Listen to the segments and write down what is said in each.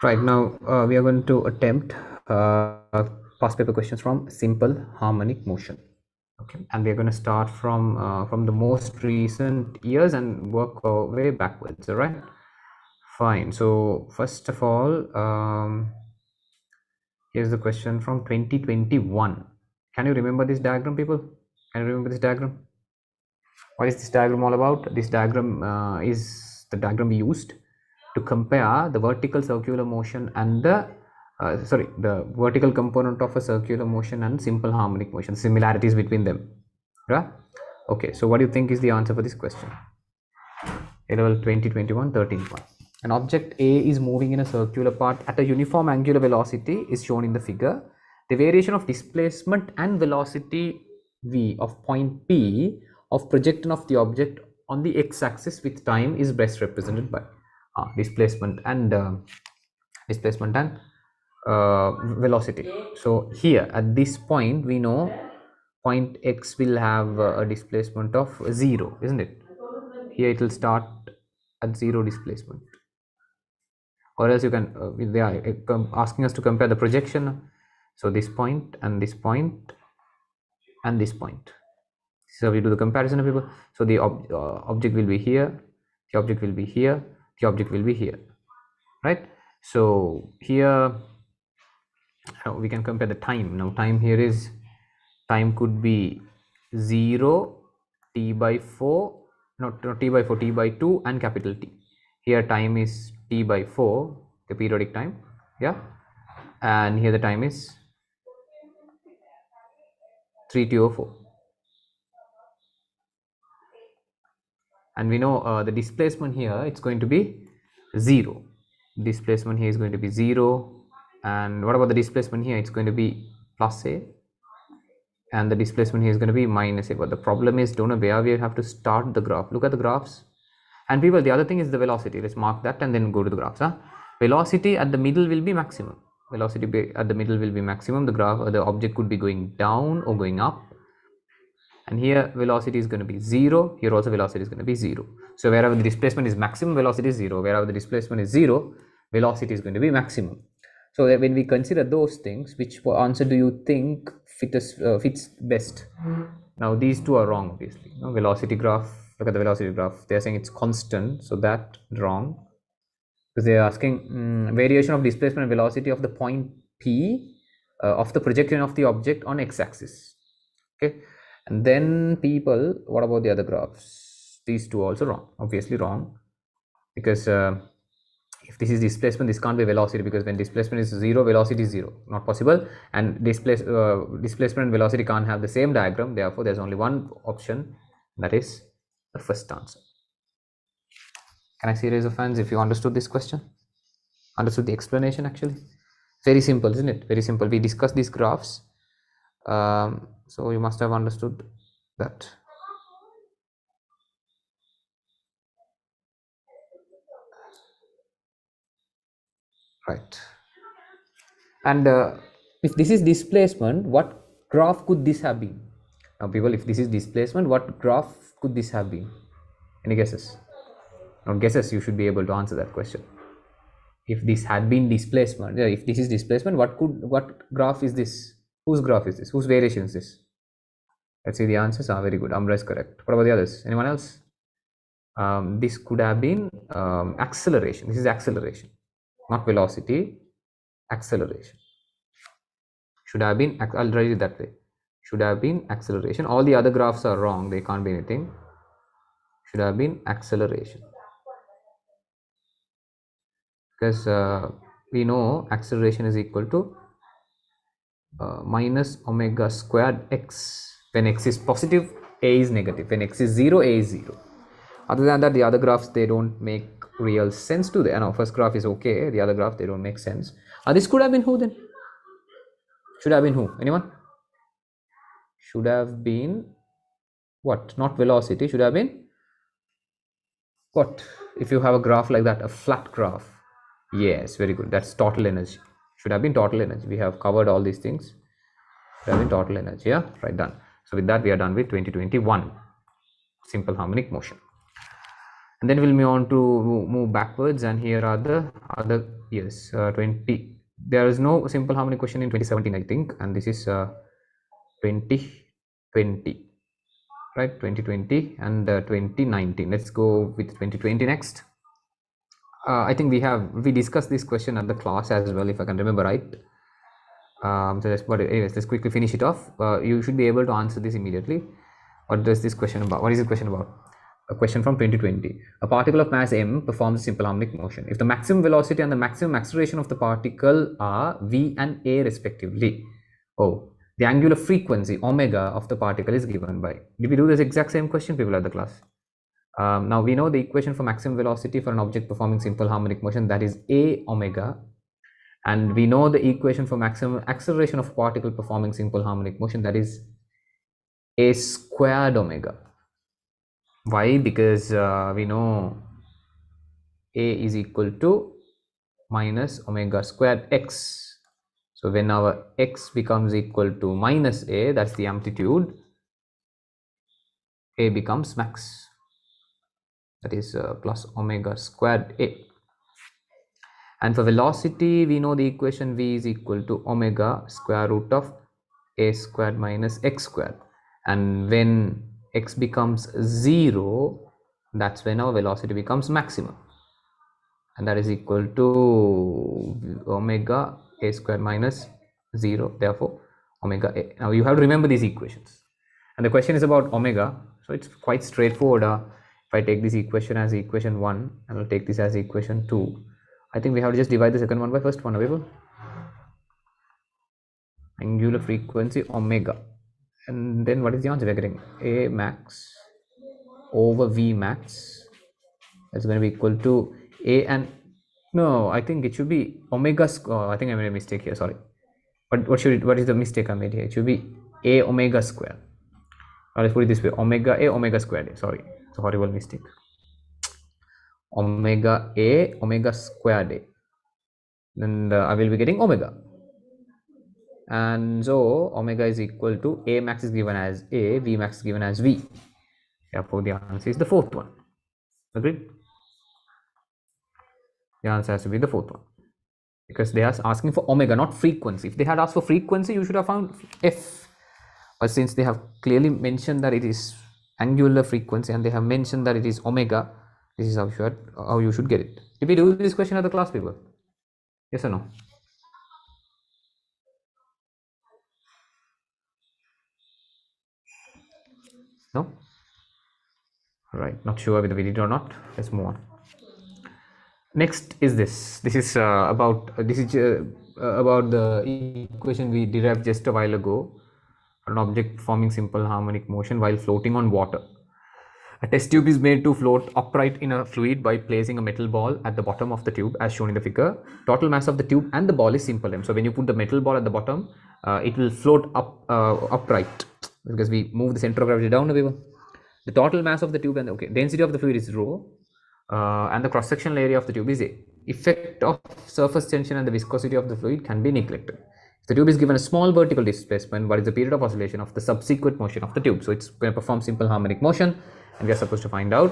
Right now, we are going to attempt past paper questions from simple harmonic motion. Okay, and we are going to start from the most recent years and work our way backwards. All right, fine. So first of all, here's the question from 2021. Can you remember this diagram, people? Can you remember this diagram? What is this diagram all about? This diagram is the diagram we used to compare the vertical circular motion and the vertical component of a circular motion and simple harmonic motion, similarities between them. Yeah. Okay, so what do you think is the answer for this question? A-level 2021 13.1. An object A is moving in a circular path at a uniform angular velocity is shown in the figure. The variation of displacement and velocity v of point P of projection of the object on the x-axis with time is best represented by displacement and velocity. So here at this point we know point x will have a displacement of 0, isn't it? Here it will start at 0 displacement, or else you can they are asking us to compare the projection. So this point and this point and this point, so we do the comparison of people. So the object will be here, the object will be here, the object will be here, right? So here we can compare the time. Now time here is, time could be 0, t by 4, not t by 4, t by 2 and capital T. Here time is t by 4, the periodic time, yeah, and here the time is 3t/4, and we know the displacement here it's going to be 0. Displacement here is going to be 0, and what about the displacement here? It's going to be plus a, and the displacement here is going to be minus a. But the problem is, don't know where we have to start the graph. Look at the graphs. And people, the other thing is the velocity. Let's mark that and then go to the graphs. Velocity at the middle will be maximum. Velocity at the middle will be maximum. The graph or the object could be going down or going up. And here velocity is going to be 0. Here also velocity is going to be 0. So wherever the displacement is maximum, velocity is 0. Wherever the displacement is 0, velocity is going to be maximum. So that when we consider those things, which answer do you think fits best? Now these two are wrong, obviously. Velocity graph, look at the velocity graph. They are saying it's constant, so that wrong. Because they are asking variation of displacement and velocity of the point P of the projection of the object on x-axis. Okay, and then people, what about the other graphs? These two also wrong, obviously wrong, because if this is displacement, this can't be velocity, because when displacement is 0, velocity is 0, not possible. And displacement and velocity can't have the same diagram. Therefore there's only one option, that is the first answer. Can I see raise of hands if you understood this question, understood the explanation? Actually very simple, isn't it? Very simple. We discussed these graphs, so you must have understood that. Right. And if this is displacement, what graph could this have been? Now people, if this is displacement, what graph could this have been? Any guesses? Not guesses, you should be able to answer that question. If this had been displacement, if this is displacement, what graph is this? Whose graph is this? Whose variation is this? Let's see the answers. Very good. Amra is correct. What about the others? Anyone else? This could have been acceleration. This is acceleration, not velocity. Acceleration should have been, I'll write it that way, should have been acceleration. All the other graphs are wrong, they can't be anything. Should have been acceleration, because we know acceleration is equal to minus omega squared x. When x is positive, a is negative. When x is 0, a is 0. Other than that, the other graphs, they don't make real sense to the first graph is okay, the other graph, they don't make sense. This could have been who then? Should have been who? Anyone? Should have been what? Not velocity. Should have been what? If you have a graph like that, a flat graph, yes, very good, that's total energy. Should have been total energy. We have covered all these things. Should have been total energy. Yeah, right, done. So with that we are done with 2021 simple harmonic motion. And then we'll move on to move backwards, and here are the other years. 20, there is no simple harmonic question in 2017, I think, and this is 2020, right? 2020 and 2019. Let's go with 2020 next. I think we discussed this question at the class as well, if I can remember right. But anyways, let's quickly finish it off. You should be able to answer this immediately. What is this question about? A question from 2020. A particle of mass m performs a simple harmonic motion. If the maximum velocity and the maximum acceleration of the particle are v and a respectively, the angular frequency omega of the particle is given by. Did we do this exact same question, people, at the class? Now we know the equation for maximum velocity for an object performing simple harmonic motion, that is a omega, and we know the equation for maximum acceleration of particle performing simple harmonic motion, that is a squared omega. Why? Because we know a is equal to minus omega squared x. So when our x becomes equal to minus a, that's the amplitude, a becomes max, that is plus omega squared a. And for velocity, we know the equation v is equal to omega square root of a squared minus x squared. And when x becomes 0, that's when our velocity becomes maximum, and that is equal to omega a squared minus 0, therefore omega a. Now you have to remember these equations, and the question is about omega, so it's quite straightforward. If I take this equation as equation 1 and I'll take this as equation 2, I think we have to just divide the second one by first one. Available angular frequency omega, and then what is the answer we're getting? A max over v max, that's going to be equal to a, and no, I think it should be omega square. I think I made a mistake here, sorry. But what is the mistake I made here? It should be a omega square. Now let's put it this way: omega a omega squared a. Sorry, it's a horrible mistake. Omega a omega squared a, and I will be getting omega, and so omega is equal to a max is given as a, v max is given as v. Therefore the answer is the fourth one. Agreed? The answer has to be the fourth one, because they are asking for omega, not frequency. If they had asked for frequency, you should have found f, but since they have clearly mentioned that it is angular frequency and they have mentioned that it is omega, this is how you should get it. Did we do this question at the class, people? Yes or no? No? Right, not sure whether we did or not. Let's move on. Next is this. This is about the equation we derived just a while ago. An object performing simple harmonic motion while floating on water. A test tube is made to float upright in a fluid by placing a metal ball at the bottom of the tube as shown in the figure. Total mass of the tube and the ball is simple m. So when you put the metal ball at the bottom, it will float upright, because we move the center of gravity down. The total mass of the tube and the density of the fluid is rho, and the cross-sectional area of the tube is A. Effect of surface tension and the viscosity of the fluid can be neglected. If the tube is given a small vertical displacement, what is the period of oscillation of the subsequent motion of the tube? So it's going to perform simple harmonic motion, and we are supposed to find out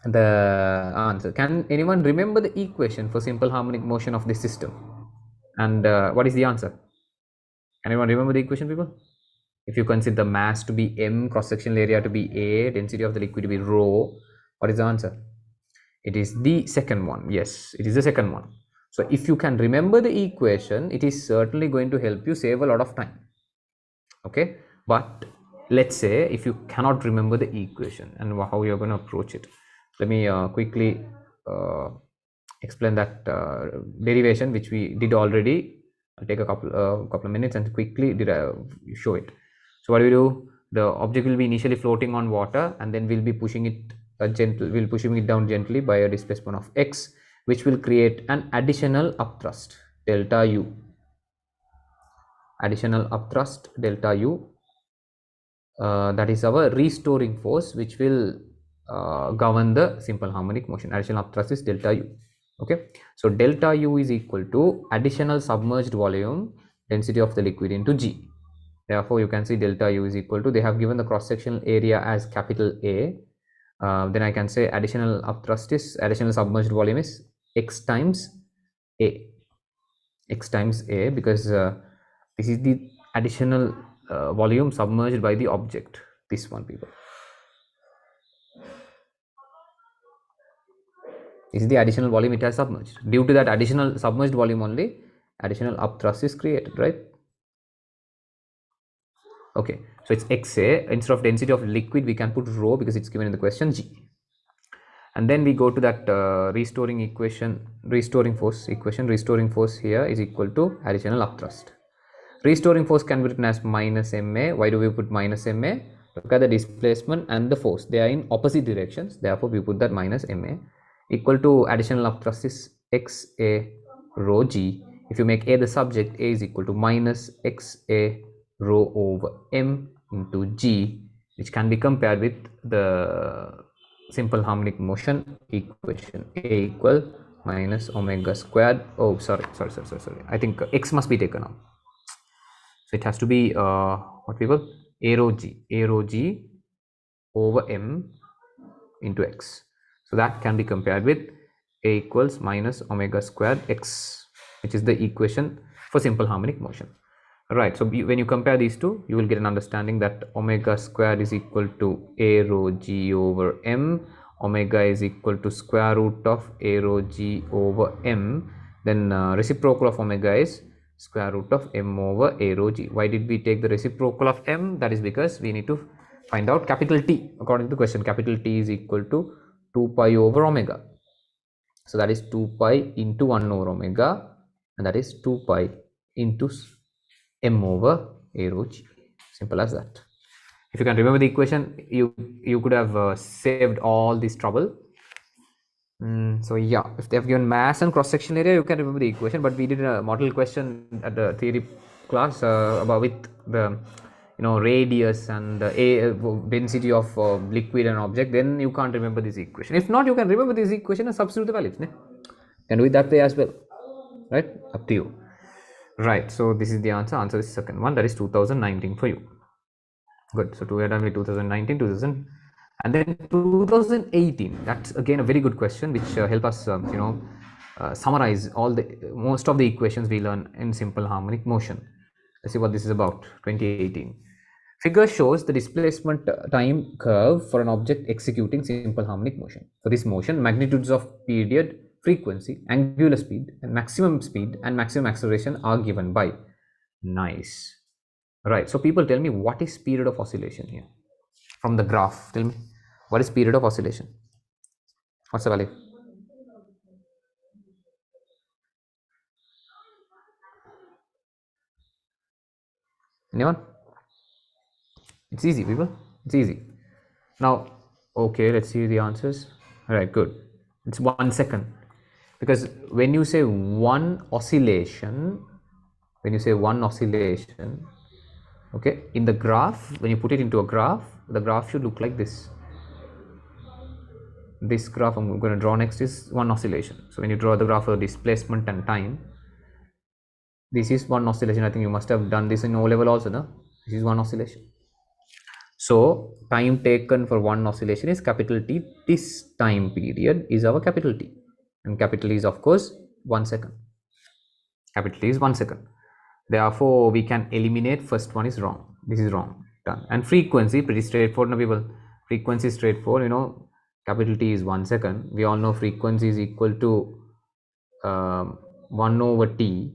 the answer. Can anyone remember the equation for simple harmonic motion of this system? And what is the answer? Can anyone remember the equation, people? If you consider the mass to be m, cross-sectional area to be A, density of the liquid to be rho, what is the answer? It is the second one. Yes, it is the second one. So if you can remember the equation, it is certainly going to help you save a lot of time. Okay, but let's say if you cannot remember the equation and how you're going to approach it, let me quickly explain that derivation which we did already. I'll take a couple of minutes and quickly show it. So what do we do? The object will be initially floating on water, and then we'll be pushing it we'll pushing it down gently by a displacement of x, which will create an additional upthrust delta u. Additional upthrust delta u. That is our restoring force, which will govern the simple harmonic motion. Additional upthrust is delta u. Okay, so delta u is equal to additional submerged volume density of the liquid into g. Therefore you can see delta u is equal to, they have given the cross sectional area as capital A, then I can say additional upthrust is, additional submerged volume is x times a, x times a, because this is the additional volume submerged by the object, this one, people. This is the additional volume it has submerged. Due to that additional submerged volume only, additional upthrust is created, right? Okay, so it's xa. Instead of density of liquid, we can put rho because it's given in the question, g. And then we go to that restoring equation, restoring force equation. Restoring force here is equal to additional upthrust. Restoring force can be written as minus ma. Why do we put minus ma? Look at the displacement and the force, they are in opposite directions, therefore we put that minus ma, equal to additional upthrust is xa rho g. If you make a the subject, a is equal to minus xa rho over m into g, which can be compared with the simple harmonic motion equation, a equal minus omega squared. Oh, sorry, I think x must be taken out. So it has to be what we call a rho g over m into x. So that can be compared with a equals minus omega squared x, which is the equation for simple harmonic motion. Right, so when you compare these two, you will get an understanding that omega squared is equal to a rho g over m, omega is equal to square root of a rho g over m, then reciprocal of omega is square root of m over a rho g. Why did we take the reciprocal of m? That is because we need to find out capital T. According to the question, capital T is equal to 2 pi over omega. So that is 2 pi into 1 over omega, and that is 2 pi into m over a rho g. Simple as that. If you can remember the equation, you could have saved all this trouble. So yeah, if they have given mass and cross section area, you can remember the equation. But we did a model question at the theory class about with the radius and a density of liquid and object. Then you can't remember this equation. If not, you can remember this equation and substitute the values. Can do it that way as well, right? Up to you. Right, so this is the answer. Answer is second one, that is 2019 for you. Good. So we are done with 2019, 2000, and then 2018. That's again a very good question, which help us summarize most of the equations we learn in simple harmonic motion. Let's see what this is about. 2018 figure shows the displacement time curve for an object executing simple harmonic motion. For this motion, magnitudes of period, frequency, angular speed, and maximum acceleration are given by. Nice. Right, so people tell me, what is period of oscillation here? From the graph, tell me, what is period of oscillation? What's the value? Anyone? It's easy, people. It's easy. Now, okay, let's see the answers. All right, good. It's 1 second. Because when you say one oscillation, okay, in the graph, when you put it into a graph, the graph should look like this. This graph I'm going to draw next is one oscillation. So when you draw the graph of displacement and time, this is one oscillation. I think you must have done this in O level also, no? This is one oscillation. So time taken for one oscillation is capital T. This time period is our capital T, and capital T is of course 1 second. Capital T is 1 second. Therefore, we can eliminate first one is wrong. This is wrong. Done. And frequency, pretty straightforward, no people. Frequency is straightforward. Capital T is 1 second. We all know frequency is equal to 1 over T,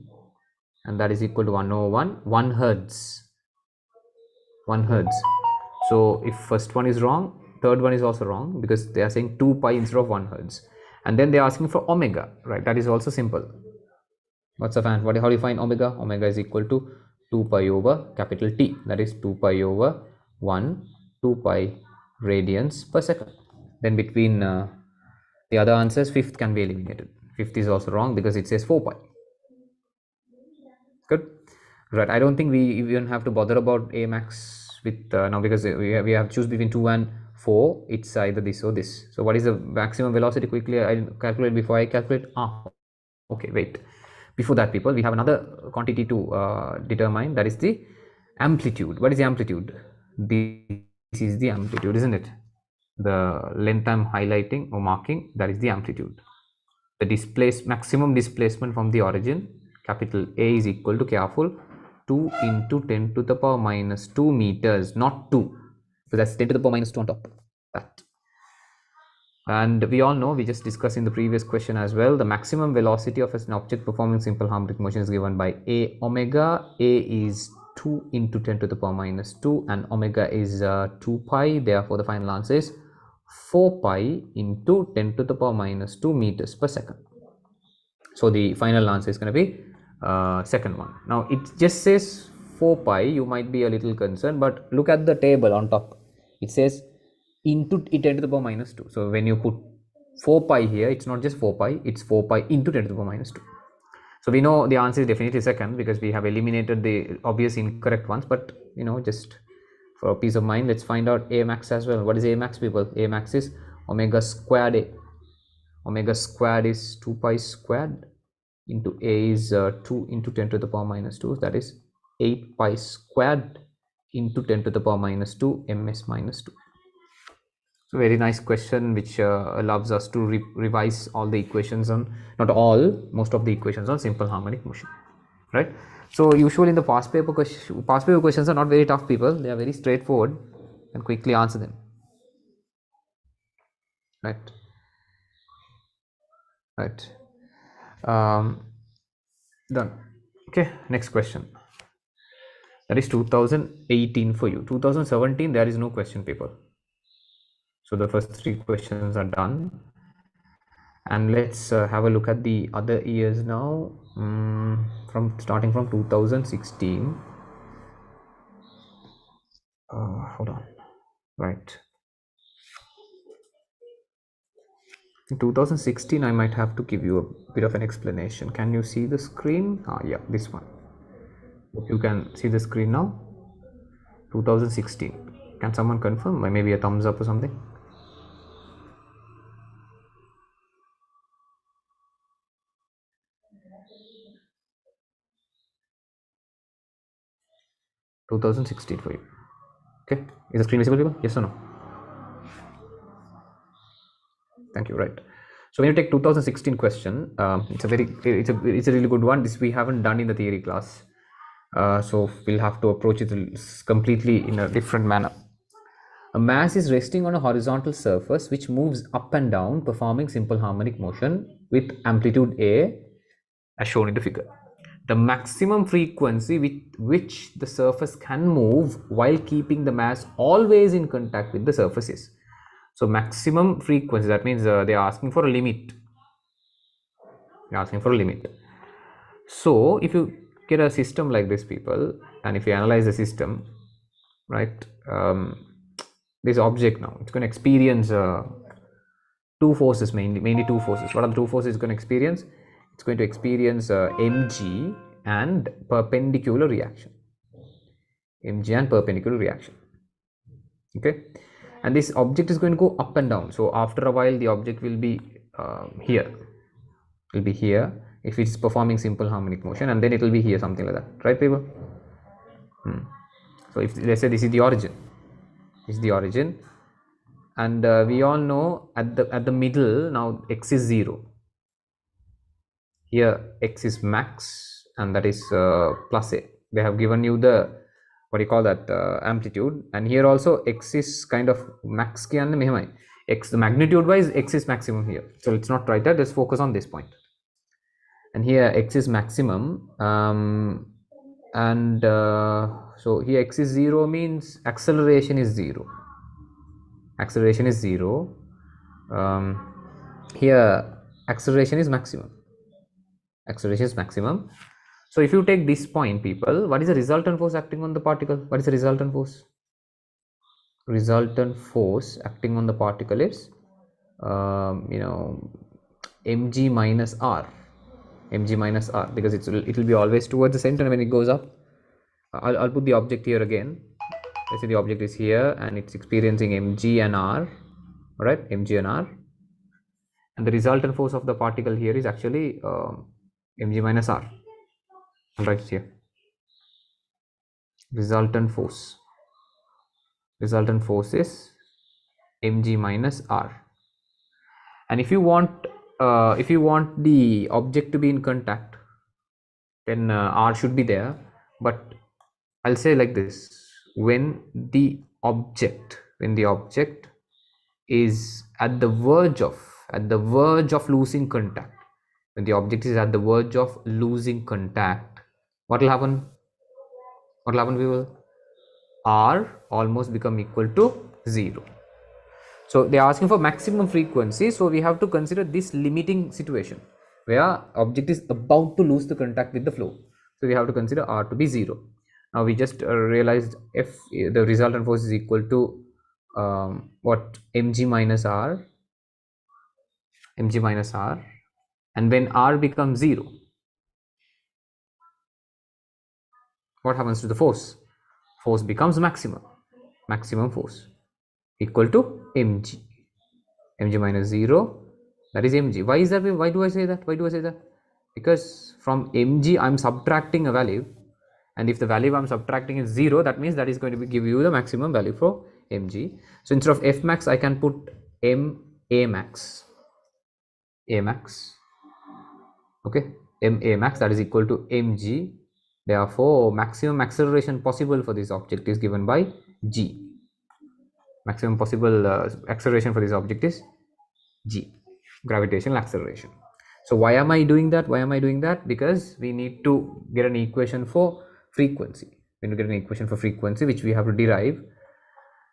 and that is equal to 1 over 1 hertz. 1 hertz. So if first one is wrong, third one is also wrong, because they are saying 2 pi instead of 1 hertz. And then they are asking for omega, right? That is also simple. What's the fan? How do you find omega? Omega is equal to 2 pi over capital T. That is 2 pi over 2 pi radians per second. Then between the other answers, fifth can be eliminated. Fifth is also wrong because it says 4 pi. Good. Right. I don't think we even have to bother about A max with now, because we have to choose between 2 and 4. It's either this or this. So what is the maximum velocity? Quickly I'll calculate before I calculate. Okay, wait. Before that, people, we have another quantity to determine, that is the amplitude. What is the amplitude? This is the amplitude, isn't it? the length I'm highlighting or marking, that is the amplitude. The maximum displacement from the origin, capital A, is equal to, careful, 2 into 10 to the power minus 2 meters, not 2. So that's 10 to the power minus 2 on top. That. And we all know, we just discussed in the previous question as well, the maximum velocity of an object performing simple harmonic motion is given by A omega. A is 2 into 10 to the power minus 2 and omega is 2 pi. Therefore, the final answer is 4 pi into 10 to the power minus 2 meters per second. So the final answer is going to be second one. Now it just says 4 pi. You might be a little concerned, but look at the table on top. It says into 10 to the power minus 2. So when you put 4 pi here, it's not just 4 pi, it's 4 pi into 10 to the power minus 2. So we know the answer is definitely second because we have eliminated the obvious incorrect ones, but just for peace of mind, let's find out A max as well. What is A max, people? A max is omega squared A. Omega squared is 2 pi squared into A is 2 into 10 to the power minus 2, that is 8 pi squared into 10 to the power minus 2 ms minus 2. So very nice question, which allows us to revise all the equations on, not all, most of the equations on simple harmonic motion, right? So usually in the past paper questions are not very tough, people. They are very straightforward and quickly answer them, right? Done. Okay, next question. That is 2018 for you. 2017, there is no question paper. So the first 3 questions are done. And let's have a look at the other years now. Starting from 2016. Hold on. Right. In 2016, I might have to give you a bit of an explanation. Can you see the screen? Yeah, this one. You can see the screen now. 2016. Can someone confirm? Maybe a thumbs up or something. 2016 for you. Okay, is the screen visible, people? Yes or no? Thank you. Right. So when you take 2016 question, it's a really good one. This we haven't done in the theory class, so we'll have to approach it completely in a different manner. A mass is resting on a horizontal surface which moves up and down, performing simple harmonic motion with amplitude A, as shown in the figure. The maximum frequency with which the surface can move while keeping the mass always in contact with the surface is. So maximum frequency, that means they are asking for a limit. They are asking for a limit. So if you get a system like this, people, and if you analyze the system, right, this object now, it's going to experience two forces, mainly two forces. What are the two forces it's going to experience? It's going to experience mg and perpendicular reaction. Mg and perpendicular reaction. Okay, and this object is going to go up and down. So after a while, the object will be here. Will be here if it's performing simple harmonic motion, and then it will be here, something like that, right, people? So if let's say this is the origin, and we all know at the middle now x is 0. Here x is max, and that is plus a. They have given you the, what do you call that, amplitude, and here also x is kind of max x, the magnitude wise x is maximum here, so let's not write that, let's focus on this point. And here x is maximum, and so here x is 0 means acceleration is 0. Here acceleration is maximum. So if you take this point, people, what is the resultant force acting on the particle? What is the resultant force? Resultant force acting on the particle is mg minus r. Because it will be always towards the center when it goes up. I'll put the object here again. Let's say the object is here and it's experiencing mg and r. All right, mg and r, and the resultant force of the particle here is actually mg minus r. Right here, resultant force is mg minus r. And if you want the object to be in contact, then r should be there. But I'll say like this: when the object is at the verge of losing contact, when the object is at the verge of losing contact, what will happen? People? R almost become equal to 0. So they are asking for maximum frequency, so we have to consider this limiting situation where object is about to lose the contact with the flow. So we have to consider R to be 0. Now we just realized F, the resultant force, is equal to what? mg minus r, and when R becomes 0, what happens to the force? Force becomes maximum force, equal to mg minus 0, that is mg. Why is that? Why do I say that? Because from mg I'm subtracting a value, and if the value I'm subtracting is 0, that means that is going to give you the maximum value for mg. So instead of f max, I can put a max, okay, a max, that is equal to mg. Therefore maximum acceleration possible for this object is given by g. Maximum possible acceleration for this object is g, gravitational acceleration. So why am I doing that? Because we need to get an equation for frequency. Which we have to derive,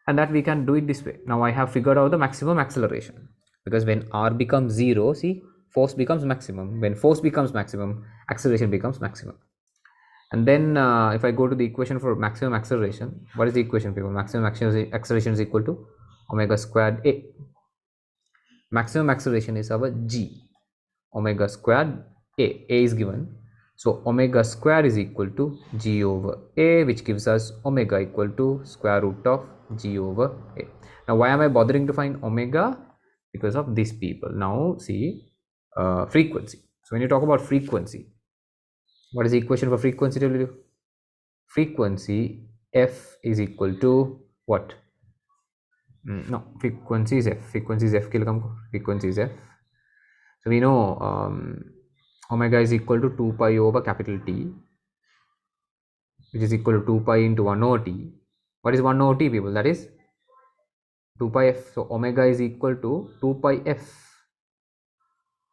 and that we can do it this way. Now I have figured out the maximum acceleration, because when r becomes 0, see, force becomes maximum. When force becomes maximum, acceleration becomes maximum. And then if I go to the equation for maximum acceleration, what is the equation, people? Maximum acceleration is equal to omega squared a. Maximum acceleration is our g, omega squared a is given. So omega square is equal to g over a, which gives us omega equal to square root of g over a. Now why am I bothering to find omega? Because of these people. Now see, frequency. So when you talk about frequency, what is the equation for frequency? Frequency f is equal to what? No, frequency is f. Frequency is f. So we know omega is equal to 2 pi over capital T, which is equal to 2 pi into 1 over T. What is 1 over T, people? That is 2 pi f. So omega is equal to 2 pi f.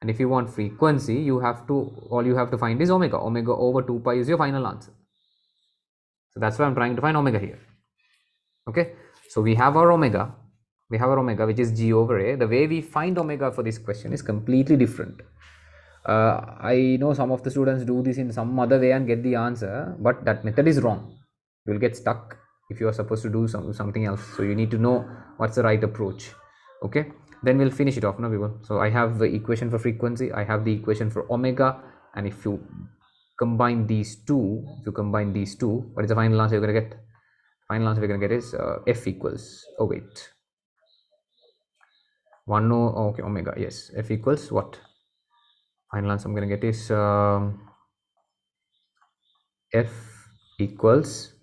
And if you want frequency, all you have to find is omega. Omega over 2 pi is your final answer. So that's why I'm trying to find omega here. Okay, so we have our omega, which is g over a. The way we find omega for this question is completely different. I know some of the students do this in some other way and get the answer, but that method is wrong. You will get stuck if you are supposed to do something else. So you need to know what's the right approach. Okay, then we'll finish it off now, people. So I have the equation for frequency, I have the equation for omega, and if you combine these two, what is the final answer you're going to get? Final answer we're going to get is f equals, okay, omega, yes, f equals what? Final answer I'm going to get is f equals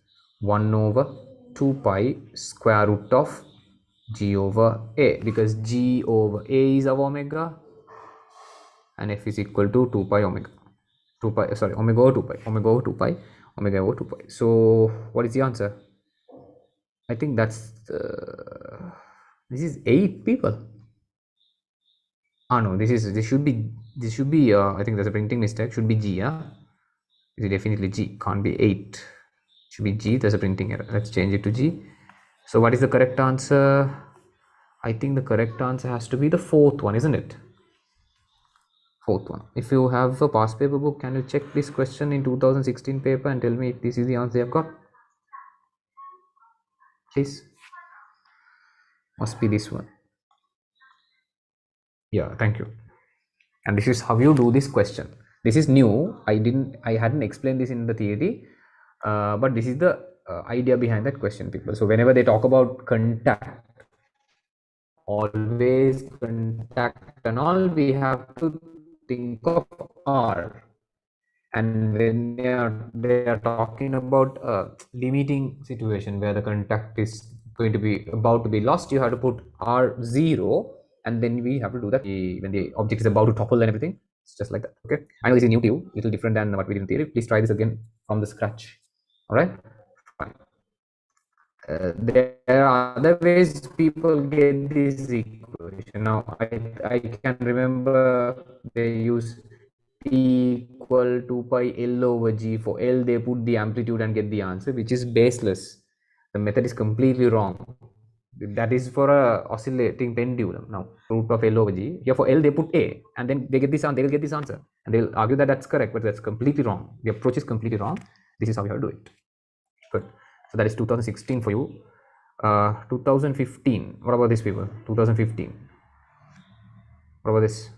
1 over 2 pi square root of g over a, because g over a is our omega, and f is equal to 2 pi omega. Omega over 2 pi. So what is the answer? I think that's this is 8, people. No, this should be I think there's a printing mistake. Should be g. Yeah, is it definitely g? Can't be 8. Should be g. There's a printing error. Let's change it to g. So what is the correct answer? I think the correct answer has to be the fourth one, isn't it? Fourth one. If you have a past paper book, can you check this question in 2016 paper and tell me if this is the answer I've got? Please. Must be this one. Yeah, thank you. And this is how you do this question. This is new. I hadn't explained this in the theory, but this is the idea behind that question, people. So whenever they talk about contact, always contact and all, we have to think of R. And when they are talking about a limiting situation where the contact is going to be about to be lost, you have to put R0, and then we have to do that when the object is about to topple and everything. It's just like that. Okay, I know this is new to you, little different than what we did in theory. Please try this again from the scratch. All right, fine. There are other ways people get this equation. Now I can remember they use P equal to pi L over G. For L they put the amplitude and get the answer, which is baseless. The method is completely wrong. That is for a oscillating pendulum. Now root of L over G. Here for L they put A, and then they get this, they will get this answer, and they'll argue that that's correct, but that's completely wrong. The approach is completely wrong. This is how you have to do it. Good. So that is 2016 for you. 2015. What about this, people? 2015. What about this?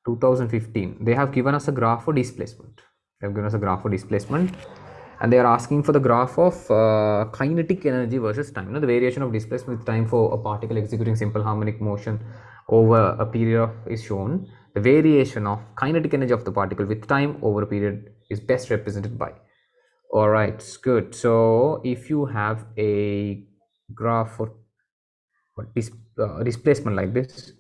2015. They have given us a graph for displacement. They have given us a graph for displacement, and they are asking for the graph of kinetic energy versus time. You know, the variation of displacement with time for a particle executing simple harmonic motion over a period of is shown. The variation of kinetic energy of the particle with time over a period is best represented by. All right, good. So if you have a graph for displacement like this,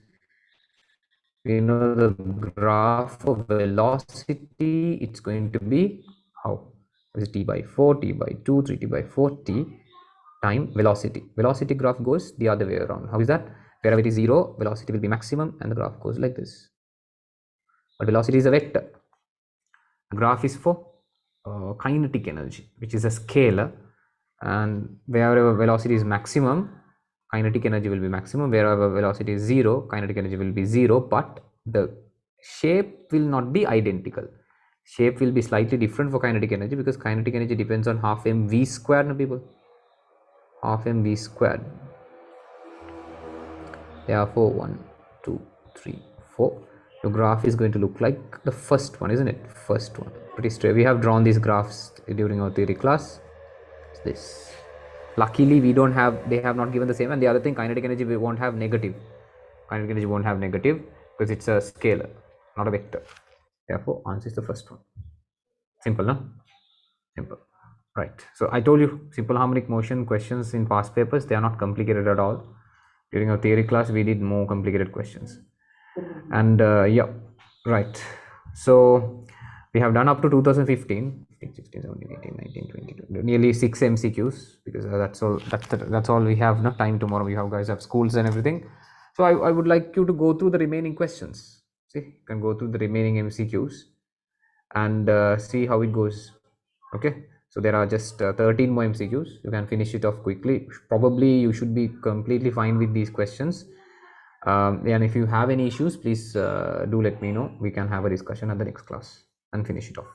we know the graph of velocity, it's going to be how? Is t by 4, t by 2, 3t by 4, t time velocity. Velocity graph goes the other way around. How is that? Wherever it is 0, velocity will be maximum, and the graph goes like this. But velocity is a vector. The graph is for kinetic energy, which is a scalar, and wherever velocity is maximum, kinetic energy will be maximum. Wherever velocity is 0, kinetic energy will be 0, but the shape will not be identical. Shape will be slightly different for kinetic energy, because kinetic energy depends on half mv squared, no, people. Half mv squared. Therefore 1, 2, 3, 4. Your graph is going to look like the first one, isn't it? First one. Pretty straight. We have drawn these graphs during our theory class. It's this. Luckily we don't have, they have not given the same. And the other thing, kinetic energy we won't have negative. Kinetic energy won't have negative because it's a scalar, not a vector. Therefore answer is the first one. Simple, no? Simple. Right. So I told you, simple harmonic motion questions in past papers, they are not complicated at all. During our theory class we did more complicated questions. And yeah, right. So we have done up to 2015, 16, 17, 18, 19, 20, nearly 6 MCQs, because that's all we have. No time tomorrow. We have guys have schools and everything. So I would like you to go through the remaining questions. See, you can go through the remaining MCQs and see how it goes. Okay, so there are just 13 more MCQs. You can finish it off quickly. Probably you should be completely fine with these questions. And if you have any issues, please do let me know. We can have a discussion at the next class and finish it off.